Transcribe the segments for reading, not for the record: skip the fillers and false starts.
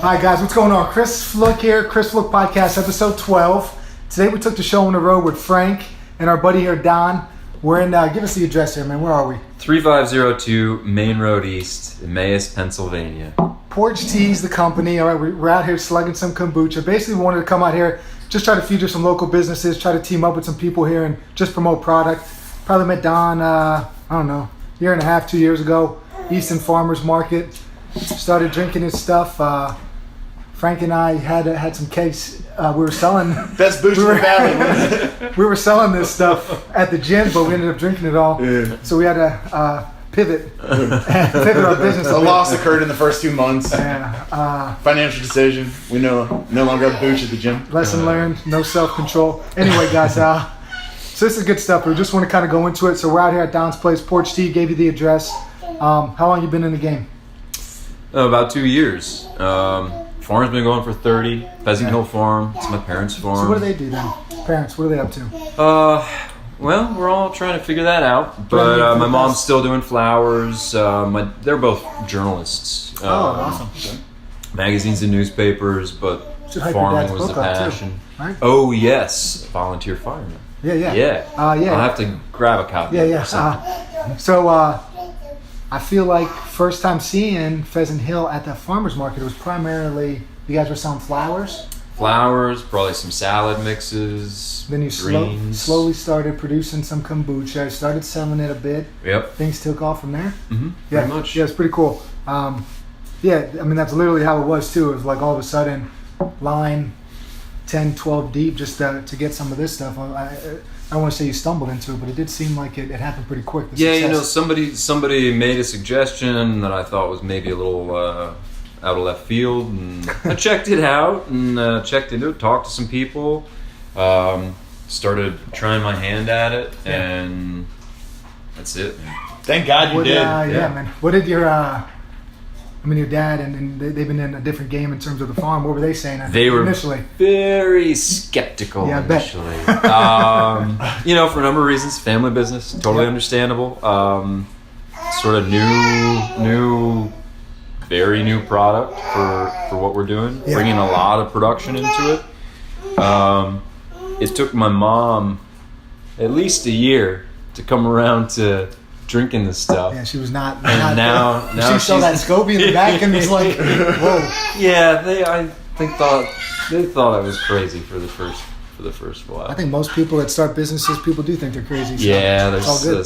Hi guys, what's going on? Chris Fluck here, Chris Fluck Podcast, episode 12. Today we took the show on the road with Frank and our buddy here, Don. We're in, give us the address here, man. Where are we? 3502 Main Road East, Emmaus, Pennsylvania. Portch Tea is the company. All right, we're out here slugging some kombucha. Basically, we wanted to come out here, just try to feature some local businesses, try to team up with some people here and just promote product. Probably met Don, I don't know, a year and a half, 2 years ago, Easton Farmers Market. Started drinking his stuff. Frank and I had some cakes. We were selling. Best booze in the valley. We were selling this stuff at the gym, but we ended up drinking it all. Yeah. So we had to pivot our business. A loss occurred in the first 2 months. Yeah. Financial decision. We no longer have booze at the gym. Lesson learned. No self-control. Anyway, guys. So this is good stuff. We just want to kind of go into it. So we're out here at Don's place, Portch Tea. Gave you the address. How long you been in the game? About 2 years. Farm's been going for 30. Pheasant Hill Farm. It's my parents' farm. So what do they do then? Parents, what are they up to? Well, we're all trying to figure that out. But my mom's still doing flowers. They're both journalists. Awesome. Magazines and newspapers, but farming was the passion. Too, right? Oh yes, volunteer fireman. Yeah. I'll have to grab a copy. So I feel like first time seeing Pheasant Hill at the farmer's market, it was primarily, you guys were selling flowers? Flowers, probably some salad mixes, then you slowly started producing some kombucha, started selling it a bit. Yep. Things took off from there? Mm-hmm. Yeah, pretty much. Yeah, it's pretty cool. That's literally how it was too. It was like all of a sudden, line 10, 12 deep just to get some of this stuff. I don't want to say you stumbled into it, but it did seem like it happened pretty quick. Somebody made a suggestion that I thought was maybe a little out of left field, and I checked it out and checked into it, talked to some people, started trying my hand at it, and that's it, man. Thank God you did. Yeah, man. What did your dad and they've been in a different game in terms of the farm. What were they saying They were initially? Very skeptical initially. For a number of reasons. Family business, totally understandable. Sort of very new product for what we're doing. Yeah. Bringing a lot of production into it. It took my mom at least a year to come around to drinking this stuff. Yeah, she was not. And now she saw that Scoby in the back and was like, "Whoa!" Yeah, they thought I was crazy for the first while. I think most people that start businesses, people do think they're crazy. So yeah, there's a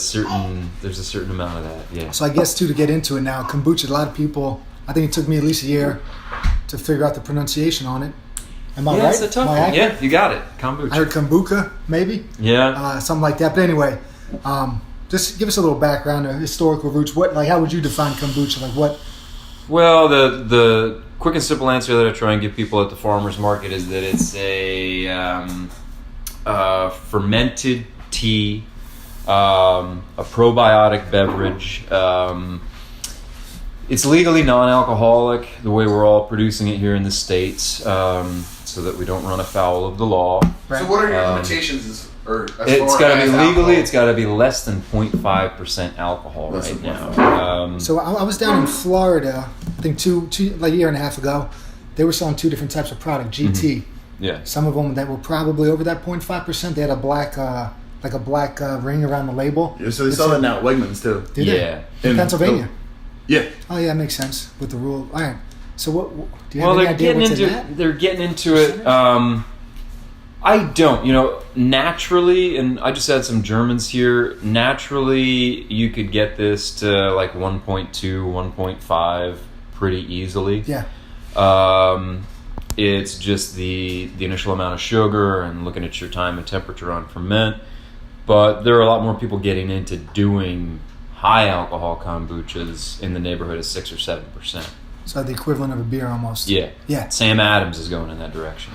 certain amount of that. Yeah. So I guess too, to get into it now, kombucha. A lot of people. I think it took me at least a year to figure out the pronunciation on it. Am I right? It's a tough one. Yeah, you got it. Kombucha. I heard kombucha, maybe. Yeah. Something like that. But anyway. Just give us a little background, historical roots. How would you define kombucha? Like what? Well, the quick and simple answer that I try and give people at the farmers market is that it's a fermented tea, a probiotic beverage. It's legally non-alcoholic, the way we're all producing it here in the States, so that we don't run afoul of the law. Right. So what are your limitations? It's got to be legally. It's got to be less than 0.5% alcohol right now. So I was down in Florida, I think a year and a half ago. They were selling two different types of product, GT. Mm-hmm. Yeah. Some of them that were probably over that 0.5%. They had a black, ring around the label. Yeah, so they sell that now at Wegmans too. Did they? In Pennsylvania. Yeah. Oh yeah, that makes sense with the rule. All right. So what? Do you have any idea what's in that? They're getting into it. I don't, naturally, and I just had some Germans here, naturally you could get this to like 1.2, 1.5 pretty easily. Yeah. It's just the initial amount of sugar and looking at your time and temperature on ferment. But there are a lot more people getting into doing high alcohol kombuchas in the neighborhood of 6 or 7%. So the equivalent of a beer almost. Yeah. Sam Adams is going in that direction.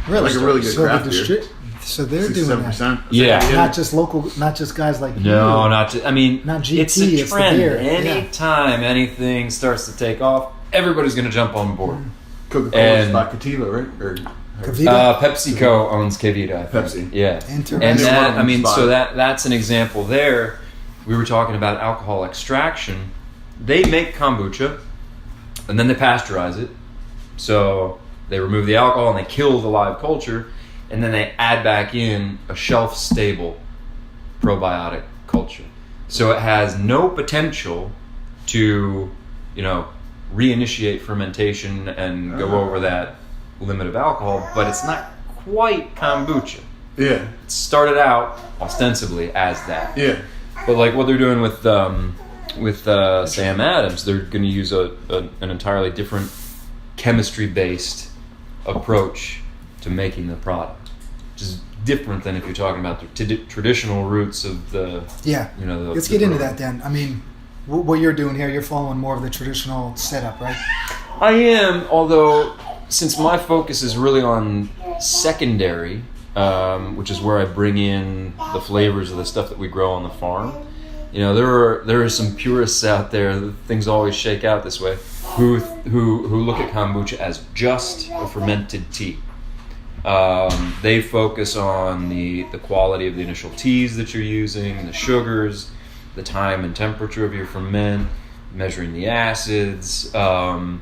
Really? Like a really good craft beer. So they're doing that. Yeah. Not just local, not just guys like you. No, not just, not GT, it's a trend. It's the beer. Anytime anything starts to take off, everybody's going to jump on board. Coca-Cola's by Cativa, right? Or PepsiCo owns Kevita. Pepsi. Yeah. And that's an example there. We were talking about alcohol extraction. They make kombucha, and then they pasteurize it, So they remove the alcohol and they kill the live culture, and then they add back in a shelf-stable probiotic culture. So it has no potential to, reinitiate fermentation and go over that limit of alcohol, but it's not quite kombucha. Yeah. It started out ostensibly as that. Yeah. But like what they're doing with Sam Adams, they're going to use an entirely different chemistry-based approach to making the product, which is different than if you're talking about the traditional roots of the Let's get into that then. I mean, what you're doing here, you're following more of the traditional setup, right? I am, although since my focus is really on secondary, which is where I bring in the flavors of the stuff that we grow on the farm. There are some purists out there. Things always shake out this way. Who look at kombucha as just a fermented tea. They focus on the quality of the initial teas that you're using, the sugars, the time and temperature of your ferment, measuring the acids, and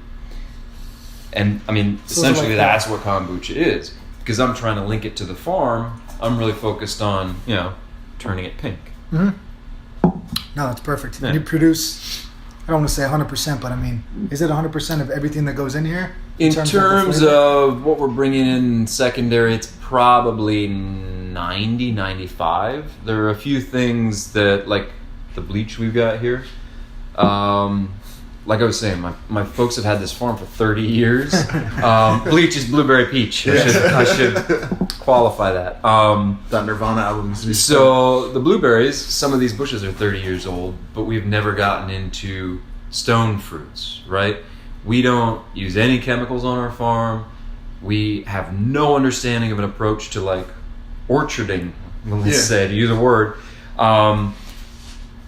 I mean, essentially that's what kombucha is. Because I'm trying to link it to the farm, I'm really focused on, turning it pink. Mm-hmm. No, that's perfect. Yeah. You produce, I don't want to say 100%, but I mean, is it 100% of everything that goes in here? In terms of what we're bringing in secondary, it's probably 90, 95. There are a few things that, like the bleach we've got here. Like I was saying, my folks have had this farm for 30 years. Bleach is blueberry peach. I should qualify that. The Nirvana albums. So the blueberries, some of these bushes are 30 years old, but we've never gotten into stone fruits, right? We don't use any chemicals on our farm. We have no understanding of an approach to like orcharding, let's say, to use a word.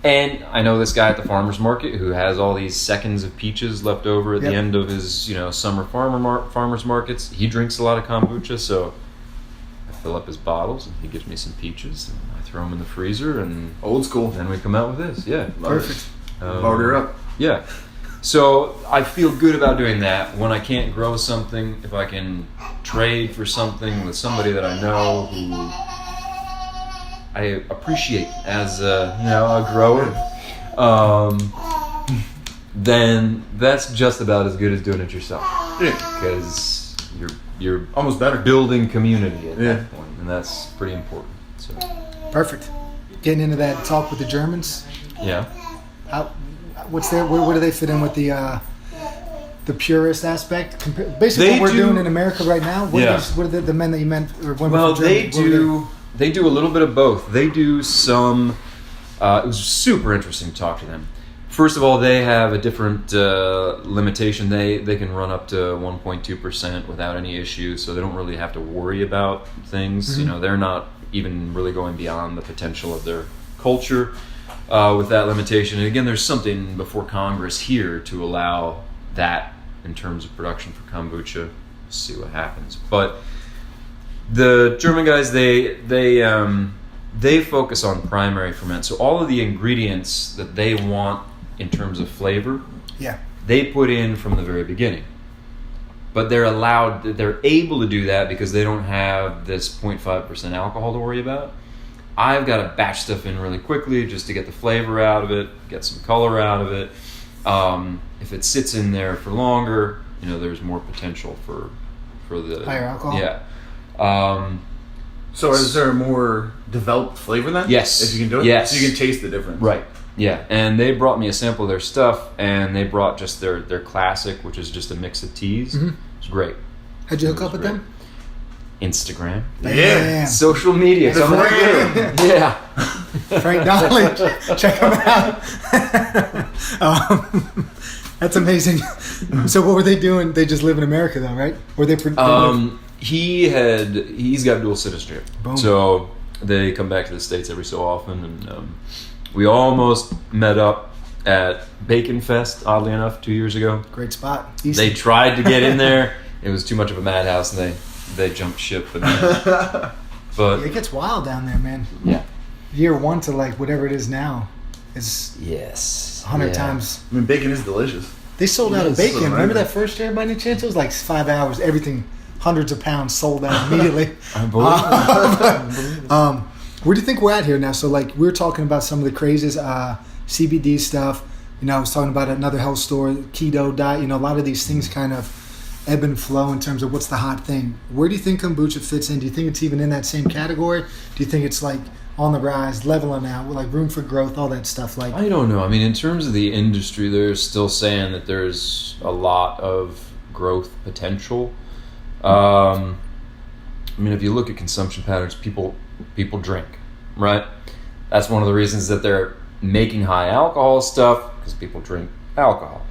And I know this guy at the farmer's market who has all these seconds of peaches left over at the end of his, summer farmer's markets. He drinks a lot of kombucha, so I fill up his bottles and he gives me some peaches and I throw them in the freezer and old school. Then we come out with this. Yeah, perfect. Barter up. Yeah. So I feel good about doing that. When I can't grow something, if I can trade for something with somebody that I know who I appreciate as a grower, then that's just about as good as doing it yourself. Yeah. Because you're almost better building community at that point, and that's pretty important. So. Perfect. Getting into that talk with the Germans. Yeah. What do they fit in with the purist aspect? Basically, what we're doing in America right now. What are the men that you meant? Or women well, from Germany, they do a little bit of both. They do some. It was super interesting to talk to them. First of all, they have a different limitation. They can run up to 1.2% without any issues, so they don't really have to worry about things. Mm-hmm. They're not even really going beyond the potential of their culture with that limitation. And again, there's something before Congress here to allow that in terms of production for kombucha. We'll see what happens, but. The German guys, they focus on primary ferment. So all of the ingredients that they want in terms of flavor, they put in from the very beginning. But they're able to do that because they don't have this 0.5% alcohol to worry about. I've got to batch stuff in really quickly just to get the flavor out of it, get some color out of it. If it sits in there for longer, there's more potential for the higher alcohol. Yeah. So is there a more developed flavor then? Yes. If you can do it? Yes. So you can taste the difference. Right. Yeah. And they brought me a sample of their stuff, and they brought just their classic, which is just a mix of teas. Mm-hmm. It's great. How'd you hook up with them? Instagram. Yeah. Social media. The brand. Yeah. Frank Knowledge. Check them out. That's amazing. So what were they doing? They just live in America though, right? Or they he's got dual citizenship. Boom. So they come back to the States every so often, and we almost met up at Bacon Fest, oddly enough, 2 years ago. Great spot. They tried to get in there. It was too much of a madhouse, and they jumped ship. But it gets wild down there, man. Yeah. Year one to like whatever it is now is 100 times. I mean, bacon is delicious. They sold out of bacon. right. Remember that first year by any chance? It was like 5 hours. Everything, hundreds of pounds sold out immediately. I believe it. Where do you think we're at here now? So like we were talking about some of the crazes, CBD stuff. You know, I was talking about another health store, keto diet. You know, a lot of these things kind of ebb and flow in terms of what's the hot thing. Where do you think kombucha fits in? Do you think it's even in that same category? Do you think it's like on the rise, leveling out, with like room for growth, all that stuff? Like, I don't know. I mean, in terms of the industry, they're still saying that there's a lot of growth potential. I mean, if you look at consumption patterns, people drink, right? That's one of the reasons that they're making high alcohol stuff, because people drink alcohol.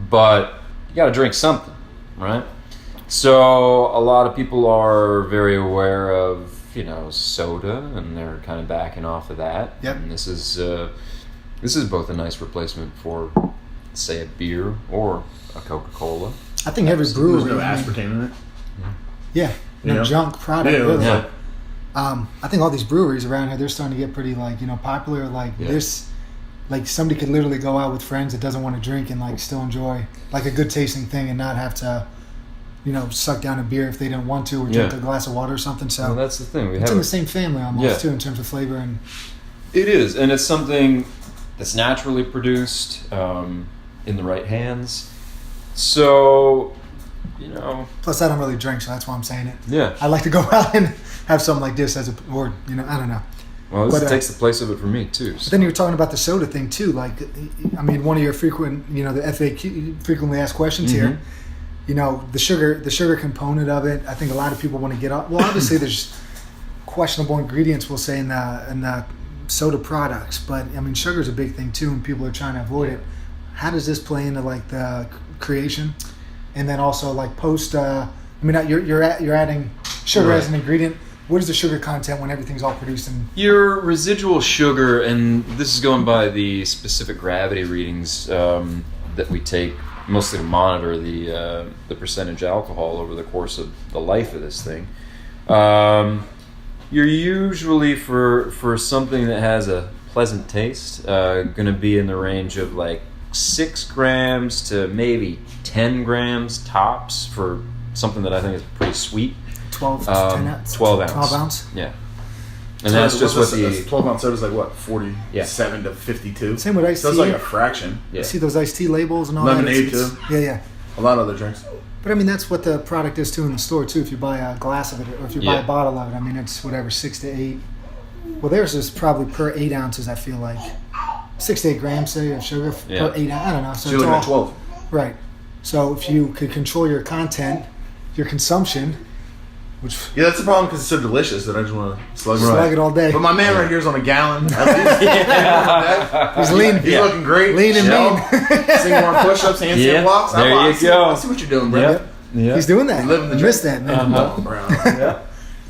But you got to drink something, right? So a lot of people are very aware of, you know, soda, and they're kind of backing off of that. Yep. And this is both a nice replacement for, say, a beer or a Coca-Cola. I think every brewery. There's no aspartame in it. Yeah, no You know? junk product. Yeah, really. Yeah. I think all these breweries around here, they're starting to get pretty like, you know, popular. Like Yeah. this, like somebody could literally go out with friends that doesn't want to drink and like still enjoy like a good tasting thing and not have to, you know, suck down a beer if they didn't want to, or drink Yeah. a glass of water or something. So Well, that's the thing. We it's have in a- the same family almost Yeah. too in terms of flavor and It is, and it's something that's naturally produced in the right hands. So, you know, plus I don't really drink, so that's why I'm saying it. yeah. I like to go out and have something like this as a, or you know, I don't know. Well, this But, takes the place of it for me too. But So. then you were talking about the soda thing too. Like, I mean, one of your frequent, you know, the FAQ frequently asked questions here. You know, the sugar component of it. I think a lot of people want to get off. Well, obviously there's questionable ingredients, we'll say, in the soda products. But I mean, sugar is a big thing too, and people are trying to avoid it. How does this play into like the creation, and then also like post? I mean, you're adding sugar Right. as an ingredient. What is the sugar content when everything's all produced in? Your residual sugar, and this is going by the specific gravity readings that we take, mostly to monitor the percentage alcohol over the course of the life of this thing. You're usually for something that has a pleasant taste, going to be in the range of like 6 grams to maybe 10 grams tops for something that I think is pretty sweet. 12 to 10 ounce? 12 ounce. 12 ounce? Yeah. And that's just what the 12-ounce soda is like, what, 47 to 52? Same with iced So it's tea. like a fraction. yeah. See those iced tea labels and all Lemonade, that? too. Yeah. A lot of other drinks. But I mean, that's what the product is too in the store too. If you buy a glass of it or if you buy Yeah. a bottle of it, I mean, it's whatever, 6 to 8. Well, theirs is probably per 8 ounces, I feel like. 6 to 8 grams, say, of sugar Yeah. per 8 ounces. I don't know. So you're looking at 12. Right. So if you could control your content, your consumption, which Yeah, that's the problem because it's so delicious that I just want to slug it all day. But my man right here is on a gallon. He's lean. He's looking great. Lean and Shell. mean. Sing more push-ups, handstand Yeah, walks. there you I go. see what you're doing, bro. Yep. Yeah. He's doing that. He's living the I dream. missed that, man. Oh, bro. Yeah.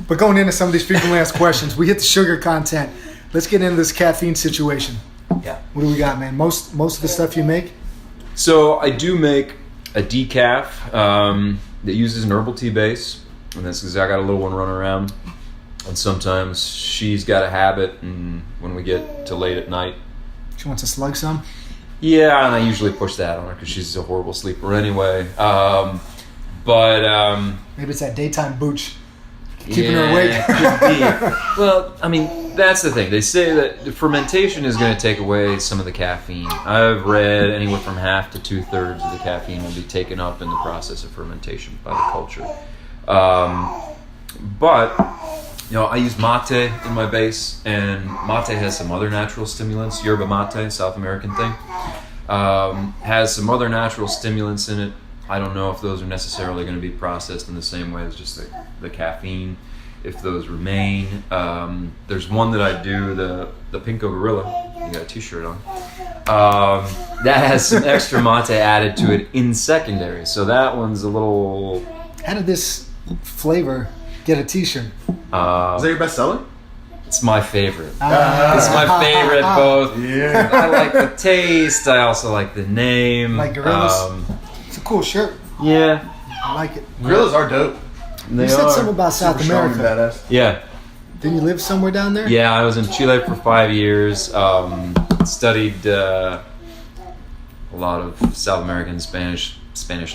But going into some of these frequently asked questions, we hit the sugar content. Let's get into this caffeine situation. Yeah. What do we got, man? Most of the stuff you make? So I do make a decaf that uses an herbal tea base, and that's because I got a little one running around, and sometimes she's got a habit, and when we get to late at night, She wants to slug some? yeah, and I usually push that on her because she's a horrible sleeper anyway. Maybe it's that daytime booch. Keeping her awake. Could be. Well, I mean, that's the thing. They say that the fermentation is going to take away some of the caffeine. I've read anywhere from half to 2/3 of the caffeine will be taken up in the process of fermentation by the culture. But, you know, I use mate in my base, and mate has some other natural stimulants. Yerba mate, South American thing, has some other natural stimulants in it. I don't know if those are necessarily going to be processed in the same way as just the caffeine, if those remain. There's one that I do, the Pinko Gorilla, you got a t-shirt on, that has some extra mate added to it in secondary. So that one's a little... How did this flavor get a t-shirt? Is that your best seller? It's my favorite. It's my favorite both. Yeah. I like the taste. I also like the name. Like Gorillas? It's a cool shirt. Yeah. I like it. Gorillas are dope. They You said are. something about South Super strong and America. badass. Yeah. Didn't you live somewhere down there? Yeah, I was in Chile for 5 years. Studied, a lot of South American, Spanish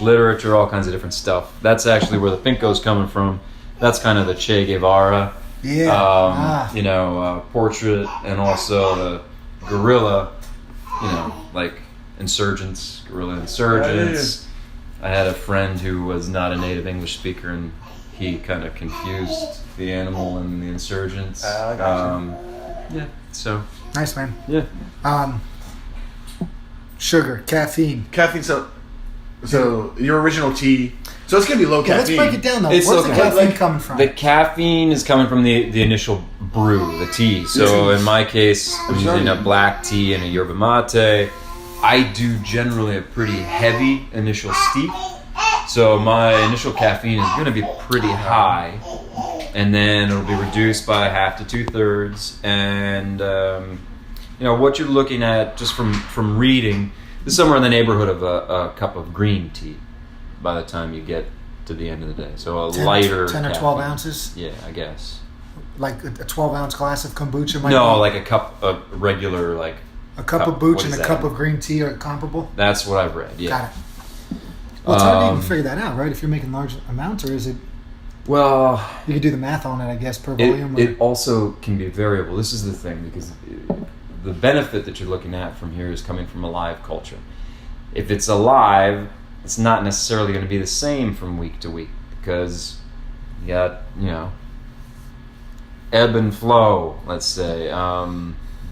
literature, all kinds of different stuff. That's actually where the Pinko's coming from. That's kind of the Che Guevara, portrait, and also the guerrilla, like insurgents, guerrilla insurgents. I had a friend who was not a native English speaker, and he kind of confused the animal and the insurgents. So nice, man. Yeah. Sugar, caffeine. So your original tea. So it's gonna be low caffeine. Let's break it down though. It's Where's the low caffeine coming from? The caffeine is coming from the initial brew, the tea. So in my case, I'm using a black tea and a yerba mate. I do generally a pretty heavy initial steep. So my initial caffeine is going to be pretty high, and then it'll be reduced by 1/2 to 2/3. And what you're looking at just from reading is somewhere in the neighborhood of a cup of green tea by the time you get to the end of the day. So a 10 lighter 10 or 12 ounces? Yeah, I guess. Like a 12-ounce glass of kombucha might No, be? like a cup of regular, like... A cup of booch and a cup of green tea are comparable? That's what I've read, yeah. Got it. Well, it's hard to even figure that out, right? If you're making large amounts, or is it... Well... You could do the math on it, I guess, per volume. It also can be variable. This is the thing, because the benefit that you're looking at from here is coming from a live culture. If it's alive, it's not necessarily going to be the same from week to week, because you got, ebb and flow, let's say.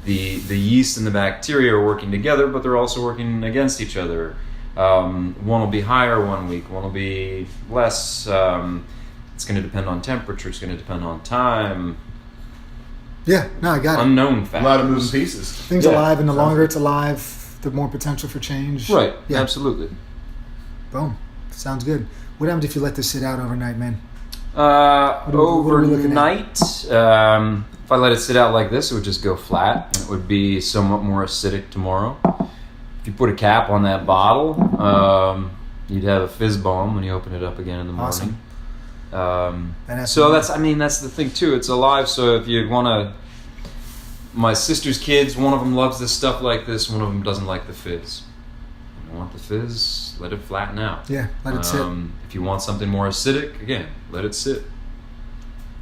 The yeast and the bacteria are working together, but they're also working against each other. One will be higher one week, one will be less. It's going to depend on temperature, it's going to depend on time. Yeah, no, I got it. Unknown factors. A lot of moving pieces. Things alive, and the longer it's alive, the more potential for change. Right, Yeah. absolutely. Boom. Sounds good. What happens if you let this sit out overnight, man? What are we looking at? Overnight, if I let it sit out like this, it would just go flat. And it would be somewhat more acidic tomorrow. If you put a cap on that bottle, you'd have a fizz bomb when you open it up again in the morning. Awesome. So that's the thing too. It's alive. So if you want to, my sister's kids, one of them loves this stuff like this. One of them doesn't like the fizz. You want the fizz? Let it flatten out. Yeah, let it sit. If you want something more acidic, again, let it sit.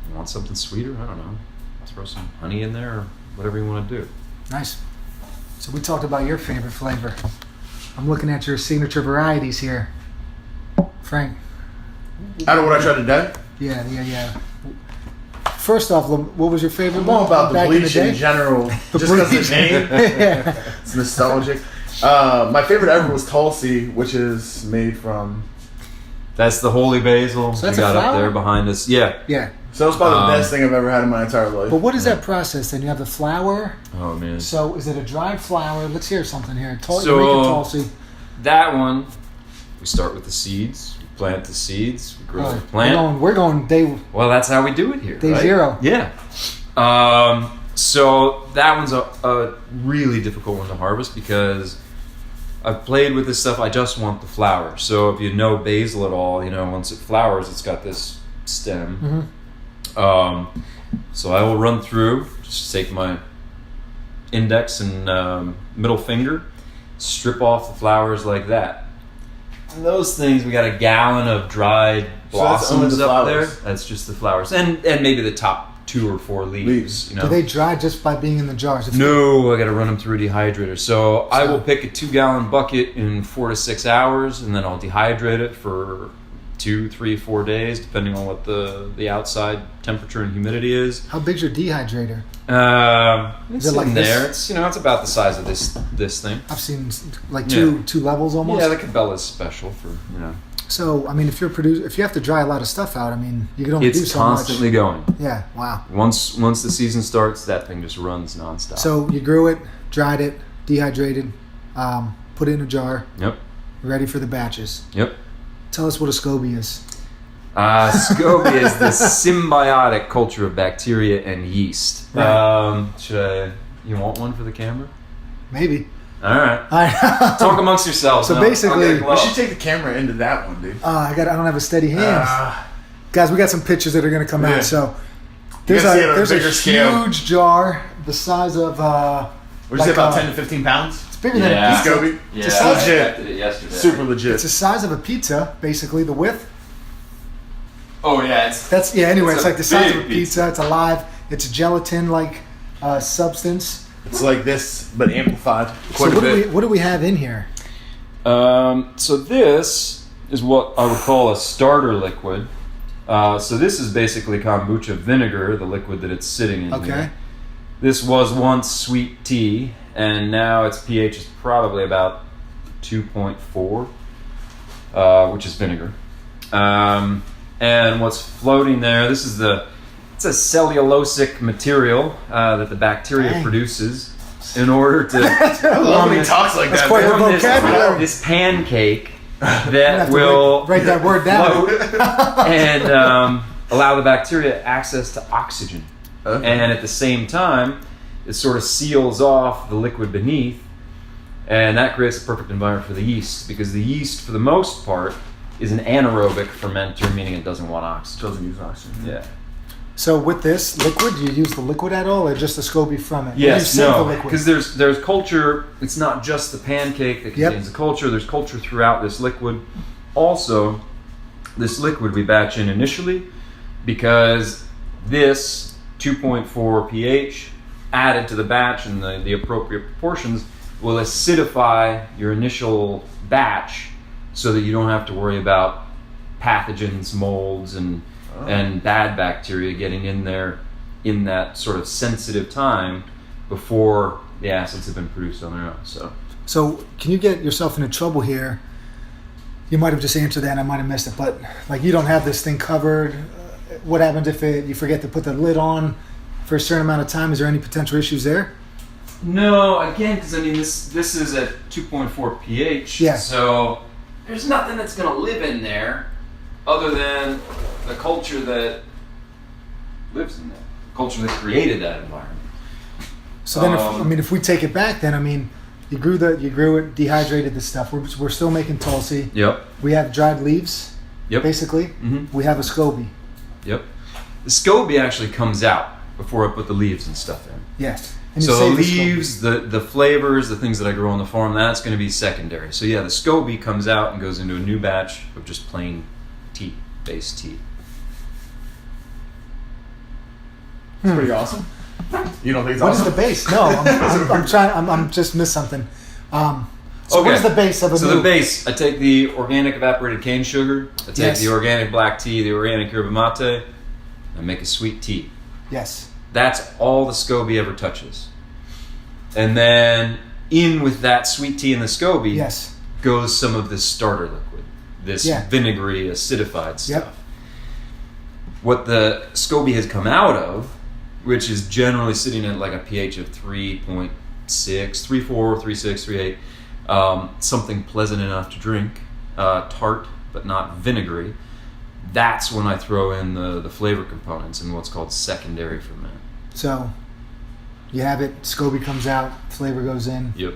You want something sweeter? I don't know. Throw some honey in there or whatever you want to do. Nice. So we talked about your favorite flavor. I'm looking at your signature varieties here. Frank. Out of what I tried today? Yeah. First off, what was your favorite I'm all one about the back in bleach day? in general. Just because bleach. the name. Yeah. It's nostalgic. My favorite ever was Tulsi, which is made from... That's the holy basil So that's we a got up flower? there behind us. Yeah. Yeah. So it's probably the best thing I've ever had in my entire life. But what is that process then? You have the flour. Oh, man. So is it a dried flour? Let's hear something here. So- You're making Tulsi. That one, we start with the seeds. We plant the seeds. We grow the Oh, plant. we're going day. Well, that's how we do it here. Day right? zero. Yeah. So that one's a really difficult one to harvest because I've played with this stuff. I just want the flower. So if you know basil at all, once it flowers, it's got this stem. Mm-hmm. So I will run through, just take my index and middle finger, strip off the flowers like that. And those things, we got a gallon of dried blossoms the up there. flowers. That's just the flowers. And maybe the top 2 or 4 leaves. Do they dry just by being in the jars? No, I got to run them through a dehydrator. So I will pick a 2-gallon bucket in 4 to 6 hours, and then I'll dehydrate it for 2, 3, 4 days, depending on what the outside temperature and humidity is. How big's your dehydrator? It's it like in this? there. It's it's about the size of this thing. I've seen like two levels almost. Yeah, the Cabella's special for So I mean, if you have to dry a lot of stuff out, I mean, you can only do It's so much. constantly going. Yeah. Wow. Once the season starts, that thing just runs nonstop. So you grew it, dried it, dehydrated, put it in a jar, Yep. ready for the batches. Yep. Tell us what a SCOBY is. SCOBY is the symbiotic culture of bacteria and yeast. Right. You want one for the camera? Maybe. All right. I Talk amongst yourselves. So No, basically- I'll get a We glove. should take the camera into that one, dude. I don't have a steady hand. Guys, we got some pictures that are going to come Yeah. out. So You there's gotta see it on a there's a bigger scale. huge jar the size of Would you say about like, 10 to 15 pounds? it's bigger than a pizza. Scoby? Yeah, It's I legit. expected it yesterday. Super legit. It's the size of a pizza, basically. The width. Oh yeah, Anyway, it's a like the size of a big pizza. It's alive. It's a gelatin-like substance. It's like this, but amplified. So what do we have in here? So this is what I would call a starter liquid. So this is basically kombucha vinegar, the liquid that it's sitting in. Okay. Here. This was once sweet tea, and now its pH is probably about 2.4, which is vinegar. And what's floating there, it's a cellulosic material that the bacteria produces in order to I love when he talks like that. quite man. the vocabulary. this pancake have that to will write that word down. float and allow the bacteria access to oxygen. Okay. And at the same time, it sort of seals off the liquid beneath, and that creates a perfect environment for the yeast, because the yeast, for the most part, is an anaerobic fermenter, meaning it doesn't want oxygen. Doesn't use oxygen. Yeah. So with this liquid, do you use the liquid at all, or just the SCOBY from it? Yes, Or you save the no, liquid? because there's culture. It's not just the pancake that contains the culture. There's culture throughout this liquid. Also, this liquid we batch in initially because this 2.4 pH added to the batch in the appropriate proportions will acidify your initial batch so that you don't have to worry about pathogens, molds, and bad bacteria getting in there in that sort of sensitive time before the acids have been produced on their own. So can you get yourself into trouble here? You might have just answered that and I might have missed it, but like you don't have this thing covered. What happens if you forget to put the lid on for a certain amount of time? Is there any potential issues there? No, again, because I mean this is at 2.4 pH, Yeah. so there's nothing that's going to live in there other than the culture that lives in there, culture that created that environment. So then, if we take it back, then you grew it, dehydrated the stuff. We're still making Tulsi. Yep. We have dried leaves. Yep. Basically, we have a SCOBY. Yep. The SCOBY actually comes out before I put the leaves and stuff in. Yes. And you So the save leaves, the flavors, the things that I grow on the farm, that's going to be secondary. So yeah, the SCOBY comes out and goes into a new batch of just plain tea-based tea. It's pretty awesome. You don't think it's What is awesome? the base? No, I'm trying. I'm just missed something. So what is the base of a So new? the base, I take the organic evaporated cane sugar, I take Yes. the organic black tea, the organic yerba mate, I make a sweet tea. Yes. That's all the SCOBY ever touches. And then in with that sweet tea and the SCOBY Yes. goes some of this starter liquid, this vinegary, acidified stuff. Yep. What the SCOBY has come out of, which is generally sitting at like a pH of 3.6, 3.4, 3.6, 3.8, something pleasant enough to drink, tart but not vinegary. That's when I throw in the flavor components and what's called secondary ferment. So you have it. SCOBY comes out. Flavor goes in. Yep.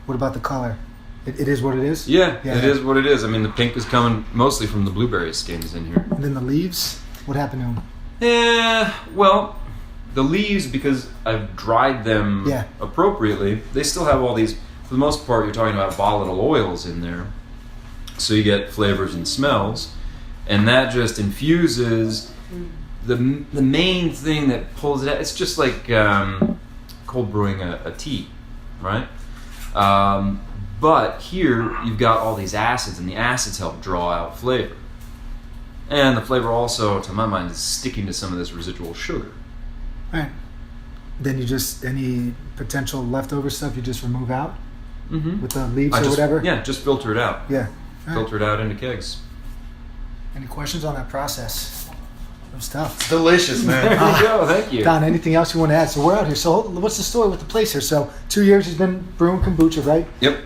What about the color? It is what it is. Yeah, it is what it is. I mean, the pink is coming mostly from the blueberry skins in here. And then the leaves. What happened to them? Yeah, well, the leaves, because I've dried them appropriately, they still have all these, for the most part, you're talking about volatile oils in there. So you get flavors and smells. And that just infuses the main thing that pulls it out. It's just like cold brewing a tea, right? But here you've got all these acids, and the acids help draw out flavor. And the flavor also, to my mind, is sticking to some of this residual sugar. All right. Then you just, any potential leftover stuff you just remove out with the leaves or whatever? Yeah, just filter it out. Yeah. All right. Filter it out into kegs. Any questions on that process? It was tough. It's delicious, man. There you go. Thank you. Don, anything else you want to add? So we're out here. So what's the story with the place here? So 2 years he's been brewing kombucha, right? Yep.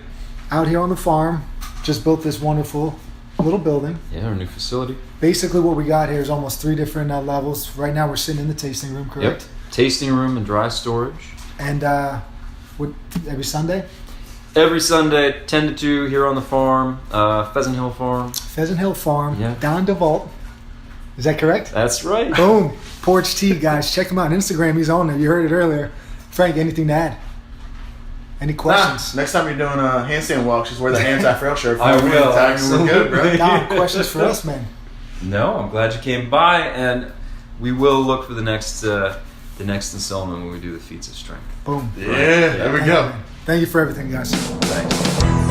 Out here on the farm, just built this wonderful little building. Yeah, our new facility. Basically what we got here is almost 3 different levels. Right now we're sitting in the tasting room, correct? Yep. Tasting room and dry storage. And every Sunday? Every Sunday, 10 to 2 here on the farm, Pheasant Hill Farm. Pheasant Hill Farm, Yeah. Don Devault. Is that correct? That's right. Boom. Portch Tea, guys. Check him out on Instagram. He's on there. You heard it earlier. Frank, anything to add? Any questions? Next time you're doing a handstand walk, just wear the anti-frail shirt. I will. We're good, bro. Don, questions for us, man? No, I'm glad you came by, and we will look for the next installment when we do the feats of strength. Boom. Yeah, there we go. Thank you for everything, guys. Thanks.